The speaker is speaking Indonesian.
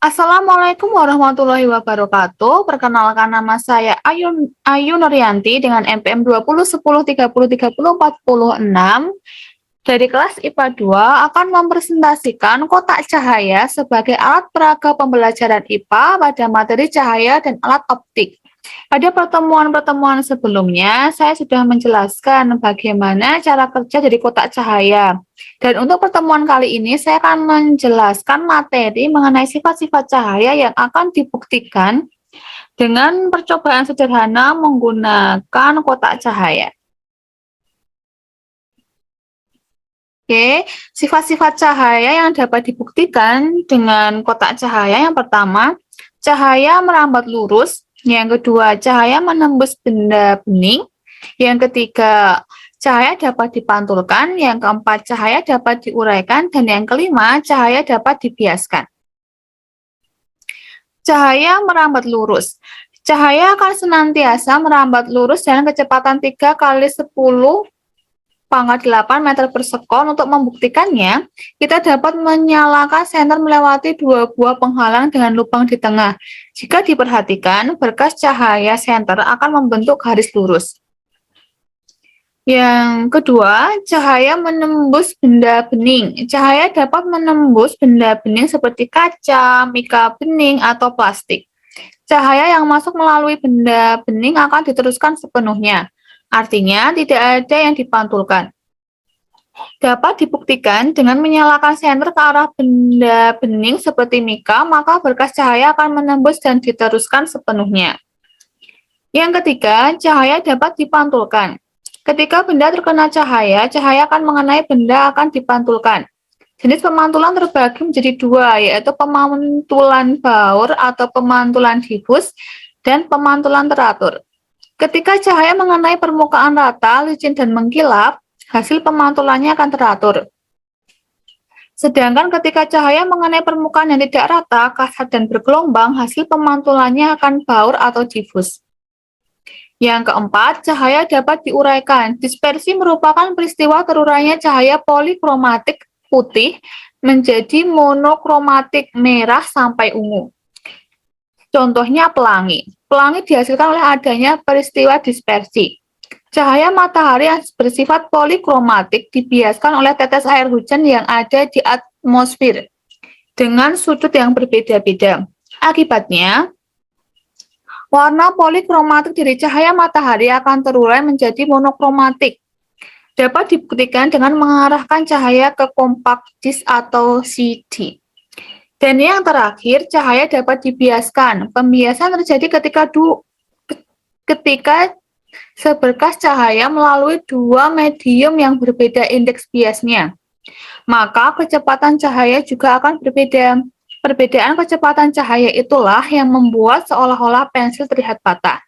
Assalamualaikum warahmatullahi wabarakatuh. Perkenalkan nama saya Ayu Nuryanti dengan NPM 201030304046 dari kelas IPA 2 akan mempresentasikan kotak cahaya sebagai alat peraga pembelajaran IPA pada materi cahaya dan alat optik. Pada pertemuan-pertemuan sebelumnya, saya sudah menjelaskan bagaimana cara kerja dari kotak cahaya. Dan untuk pertemuan kali ini, saya akan menjelaskan materi mengenai sifat-sifat cahaya yang akan dibuktikan dengan percobaan sederhana menggunakan kotak cahaya. Oke, sifat-sifat cahaya yang dapat dibuktikan dengan kotak cahaya. Yang pertama, cahaya merambat lurus. Yang kedua, cahaya menembus benda bening. Yang ketiga, cahaya dapat dipantulkan. Yang keempat, cahaya dapat diuraikan. Dan yang kelima, cahaya dapat dibiaskan. Cahaya merambat lurus. Cahaya akan senantiasa merambat lurus dengan kecepatan 3 kali 10 pangkat 8 meter per sekon. Untuk membuktikannya, kita dapat menyalakan senter melewati dua buah penghalang dengan lubang di tengah. Jika diperhatikan, berkas cahaya senter akan membentuk garis lurus. Yang kedua, cahaya menembus benda bening. Cahaya dapat menembus benda bening seperti kaca, mika bening, atau plastik. Cahaya yang masuk melalui benda bening akan diteruskan sepenuhnya. Artinya, tidak ada yang dipantulkan. Dapat dibuktikan dengan menyalakan senter ke arah benda bening seperti mika, maka berkas cahaya akan menembus dan diteruskan sepenuhnya. Yang ketiga, cahaya dapat dipantulkan. Ketika benda terkena cahaya, cahaya akan mengenai benda akan dipantulkan. Jenis pemantulan terbagi menjadi dua, yaitu pemantulan baur atau pemantulan difus dan pemantulan teratur. Ketika cahaya mengenai permukaan rata, licin, dan mengkilap, hasil pemantulannya akan teratur. Sedangkan ketika cahaya mengenai permukaan yang tidak rata, kasar, dan bergelombang, hasil pemantulannya akan baur atau difus. Yang keempat, cahaya dapat diuraikan. Dispersi merupakan peristiwa terurainya cahaya polikromatik putih menjadi monokromatik merah sampai ungu. Contohnya pelangi. Pelangi dihasilkan oleh adanya peristiwa dispersi. Cahaya matahari yang bersifat polikromatik dibiaskan oleh tetes air hujan yang ada di atmosfer dengan sudut yang berbeda-beda. Akibatnya, warna polikromatik dari cahaya matahari akan terurai menjadi monokromatik. Dapat dibuktikan dengan mengarahkan cahaya ke compact disc atau CD. Dan yang terakhir, cahaya dapat dibiaskan. Pembiasan terjadi ketika seberkas cahaya melalui dua medium yang berbeda indeks biasnya. Maka kecepatan cahaya juga akan berbeda. Perbedaan kecepatan cahaya itulah yang membuat seolah-olah pensil terlihat patah.